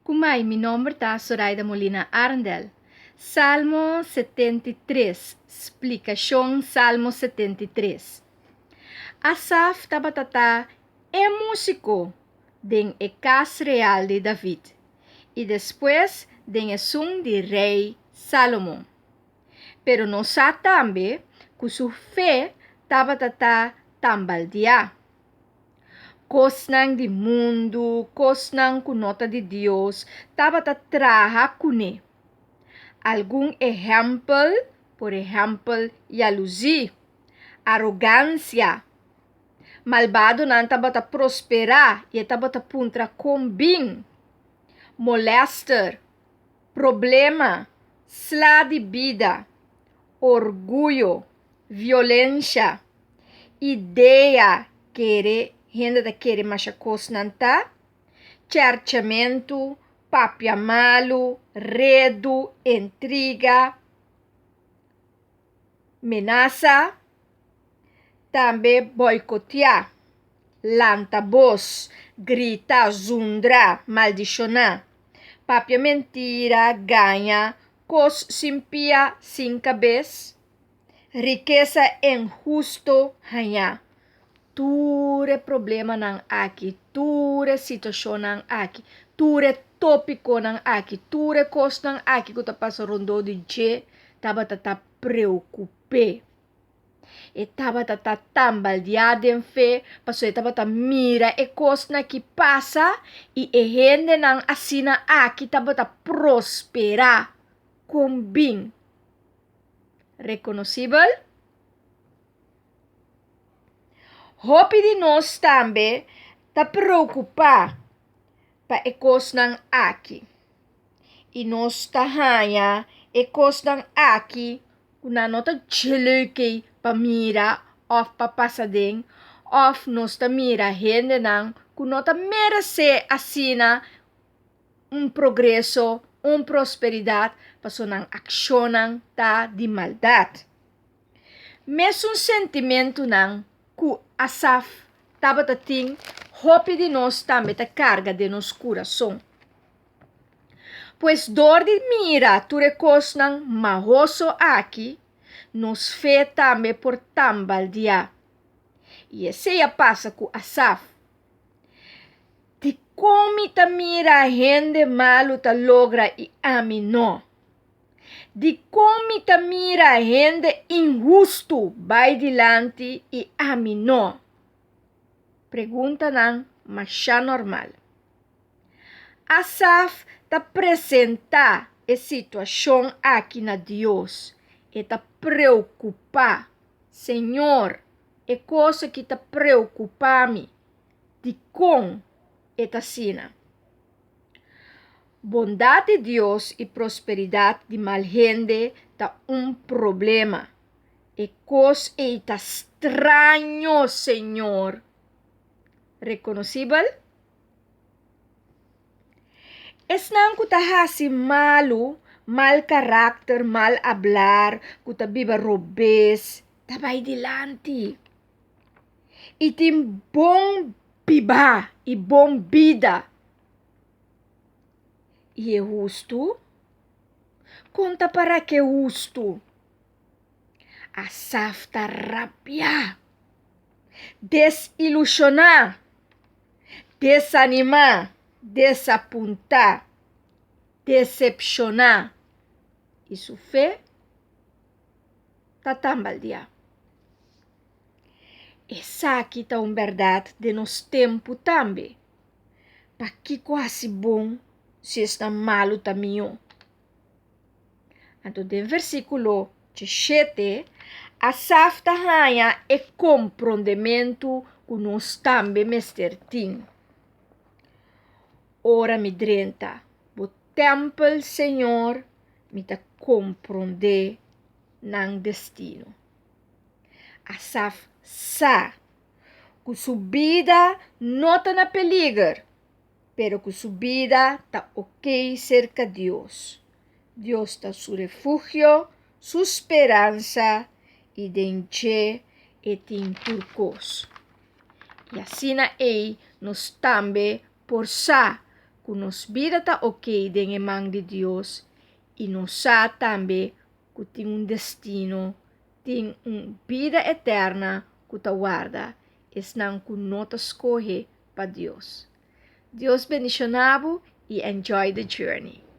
Kumai, mi nome tá Zoraida Molina Arndel. Salmo 73, explicação Salmo 73. Asaf Tabatata é músico den a casa real de David e depois den a som de rei Salomão. Pero não sa também que sua fé Tabatata tambaldia. Kosnang di mundo, kosnang kunota de Deus, tabata traha kune. Algum exemplo, por exemplo, jalousia, arrogância. Malvado não tabata prosperar e tabata puntra combin. Molester, problema, slá de vida, orgulho, violência, ideia, querer Renda da querer machacos nanta, cercamento, papia malo, redo, intriga, menaça, também boicotear, lanta voz, grita, zundra, maldicionar, papia mentira, ganha, cos simpia, sem cabeça, riqueza injusto, ganha. Ture problema ng aki, ture sitwasyon ng aki, ture topiko ng aki, ture kos ng aki ko tapos rondo di je, taba tata preocupe. E taba tata tambal diadem fe, paso taba tata mira e kos na ki pasa, e ehende ng asina aki taba tata prospera, kumbing. Reconocible? Hopi de nós também tá preocupar para ecos ng aki. E nós tá hanya ecos ng aki kuna nota chilukay pamira of papasading of nós tá mira hende ng kunota merece asina progreso, prosperidade paso ng aksyon ta di maldad. Mes sentimento ng ku Asaf tabatating hopi de nós também ta carga de nos coração. Pues dor de mira tu recos ng mahoso aqui, nos fe também por tambal dia. E esse ya passa ku Asaf. Ti como ta mira gente malo ta logra e amino. De como ta mira gente injusto vai dilante e aminó. Pergunta ng masya normal. Asaf ta presenta a situação aqui na Deus e ta preocupa. Senhor, é coisa que ta preocupa-me. De com eta sina. Bondade de Deus e prosperidade de mal gente tá problema. E cos está estranho, Senhor. Reconhecível? Es nang kutahasi malo, mal karakter, mal hablar, kutabiba robes, tabay dilante. Itim bom biba e bom vida. E é justo? Conta para que justo? Asaf ta rabia, desilusionar, desanimar, desapuntar, decepcionar. E sua fé ta tambaldear. Essa aqui tá verdade de nos tempo também. Pa que quase bom se está malo também. Então, no versículo 17, Asaf tahanya e compreendimento que nós também mestertim. Ora me drenta, o templo Senhor me ta compreender nang destino. Asaf sa que sua vida não está na peligro, pero que sua vida está ok cerca de Deus. Deus está su refugio, su esperança e denche etin turcos. E assim nos também por sa que nos vida tá ok em mão de Deus e nos sabe também que tem um destino, tem uma vida eterna que te guarda, não que não te escolhe para Deus. Deus bendicionado e enjoy the journey.